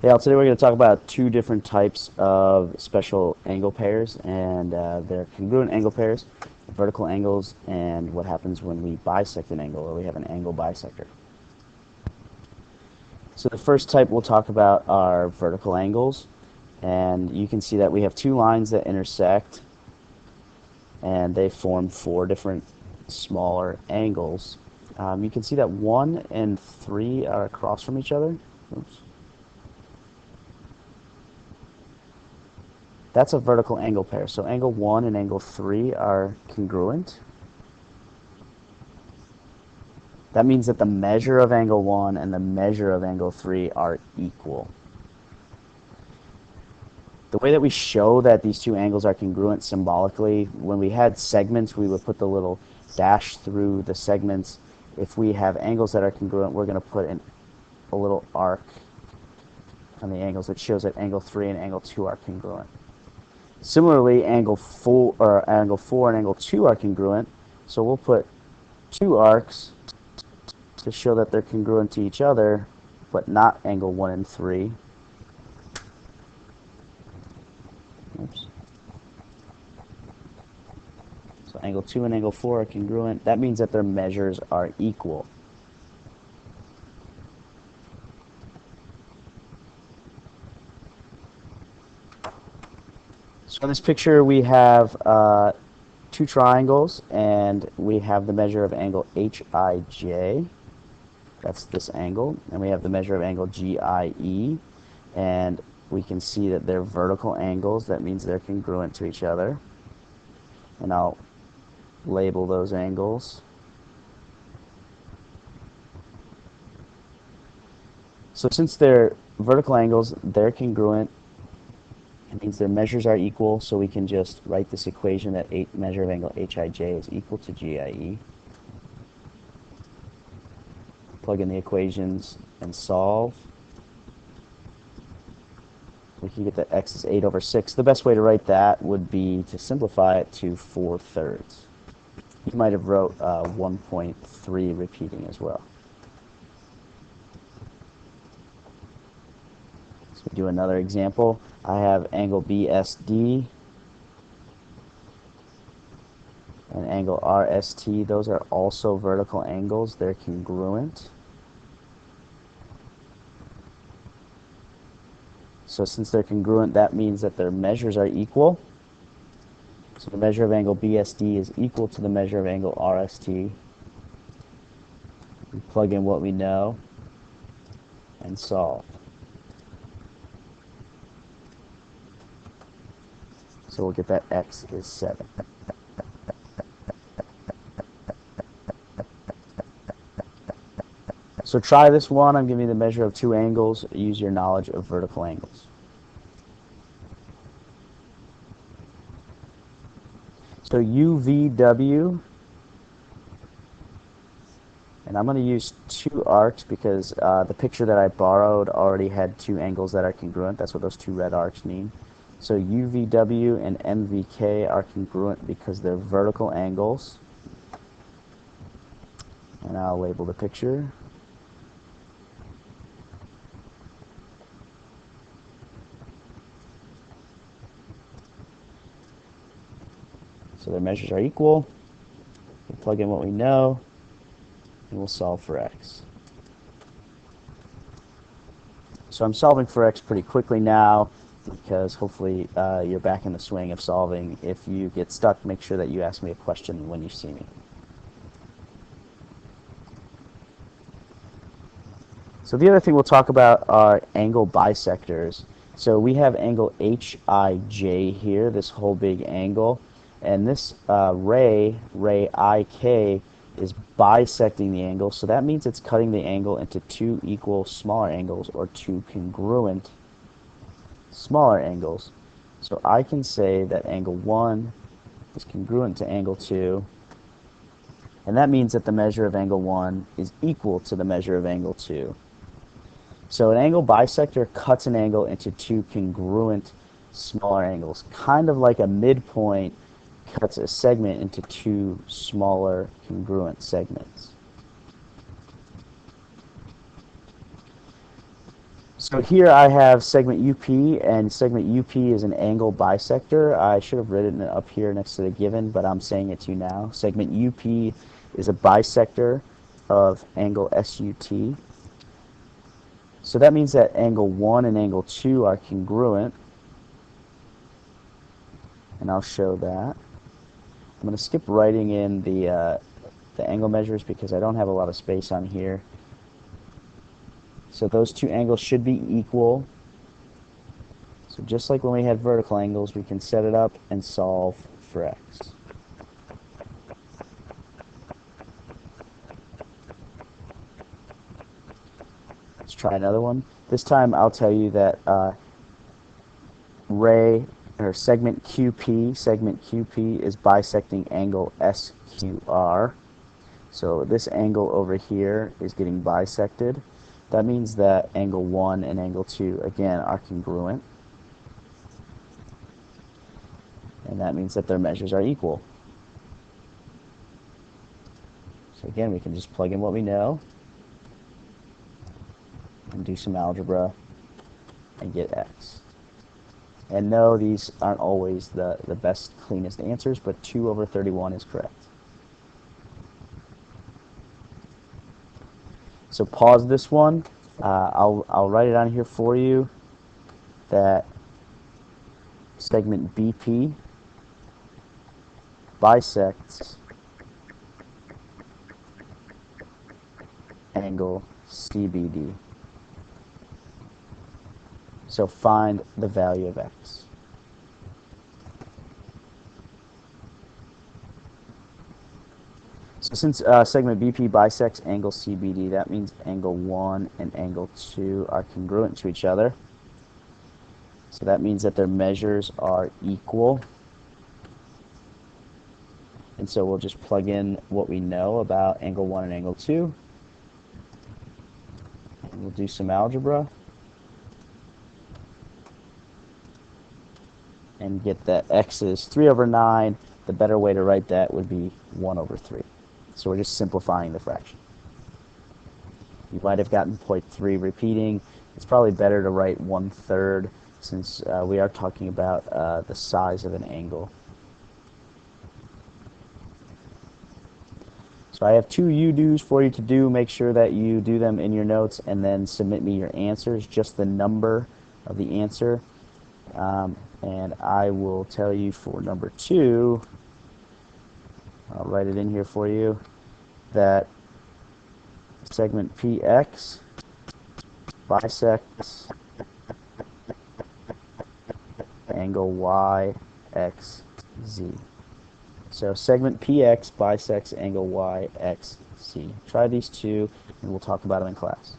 Yeah, today we're going to talk about two different types of special angle pairs, and they're congruent angle pairs, vertical angles, and what happens when we bisect an angle, or we have an angle bisector. So the first type we'll talk about are vertical angles, and you can see that we have two lines that intersect, and they form four different smaller angles. You can see that 1 and 3 are across from each other. Oops. That's a vertical angle pair. So angle 1 and angle 3 are congruent. That means that the measure of angle 1 and the measure of angle 3 are equal. The way that we show that these two angles are congruent symbolically, when we had segments, we would put the little dash through the segments. If we have angles that are congruent, we're going to put in a little arc on the angles that shows that angle 3 and angle 2 are congruent. Similarly, angle 4 and angle 2 are congruent, so we'll put two arcs to show that they're congruent to each other, but not angle 1 and 3. Oops. So angle 2 and angle 4 are congruent. That means that their measures are equal. So in this picture we have two triangles, and we have the measure of angle HIJ. That's this angle. And we have the measure of angle GIE. And we can see that they're vertical angles. That means they're congruent to each other. And I'll label those angles. So since they're vertical angles, they're congruent. It means their measures are equal, so we can just write this equation that measure of angle HIJ is equal to GIE. Plug in the equations and solve. We can get that x is 8 over 6. The best way to write that would be to simplify it to 4/3. You might have wrote 1.3 repeating as well. So we do another example. I have angle BSD and angle RST. Those are also vertical angles. They're congruent. So since they're congruent, that means that their measures are equal. So the measure of angle BSD is equal to the measure of angle RST. We plug in what we know and solve. So we'll get that x is 7. So try this one. I'm giving you the measure of two angles. Use your knowledge of vertical angles. So UVW, and I'm going to use two arcs because the picture that I borrowed already had two angles that are congruent. That's what those two red arcs mean. So UVW and MVK are congruent because they're vertical angles. And I'll label the picture. So their measures are equal. We'll plug in what we know, and we'll solve for x. So I'm solving for x pretty quickly now, because hopefully you're back in the swing of solving. If you get stuck, make sure that you ask me a question when you see me. So the other thing we'll talk about are angle bisectors. So we have angle HIJ here, this whole big angle, and this ray IK, is bisecting the angle, so that means it's cutting the angle into two equal smaller angles, or two congruent smaller angles. So I can say that angle 1 is congruent to angle 2, and that means that the measure of angle 1 is equal to the measure of angle 2. So an angle bisector cuts an angle into two congruent smaller angles, kind of like a midpoint cuts a segment into two smaller congruent segments. So here I have segment UP, and segment UP is an angle bisector. I should have written it up here next to the given, but I'm saying it to you now. Segment UP is a bisector of angle SUT. So that means that angle 1 and angle 2 are congruent, and I'll show that. I'm going to skip writing in the angle measures because I don't have a lot of space on here. So those two angles should be equal. So just like when we had vertical angles, we can set it up and solve for x. Let's try another one. This time I'll tell you that segment QP is bisecting angle SQR. So this angle over here is getting bisected. That means that angle 1 and angle 2 again are congruent. And that means that their measures are equal. So again, we can just plug in what we know and do some algebra and get x. And no, these aren't always the best, cleanest answers, but 2/31 is correct. So pause this one. I'll write it on here for you that segment BP bisects angle CBD. So find the value of x. So since segment BP bisects angle CBD, that means angle 1 and angle 2 are congruent to each other. So that means that their measures are equal. And so we'll just plug in what we know about angle 1 and angle 2. And we'll do some algebra. And get that x is 3/9. The better way to write that would be 1/3. So we're just simplifying the fraction. You might have gotten 0.3 repeating. It's probably better to write 1/3 since we are talking about the size of an angle. So I have 2 you-dos for you to do. Make sure that you do them in your notes and then submit me your answers, just the number of the answer. And I will tell you for number 2, I'll write it in here for you, that segment PX bisects angle YXZ. So segment PX bisects angle YXZ. Try these two, and we'll talk about them in class.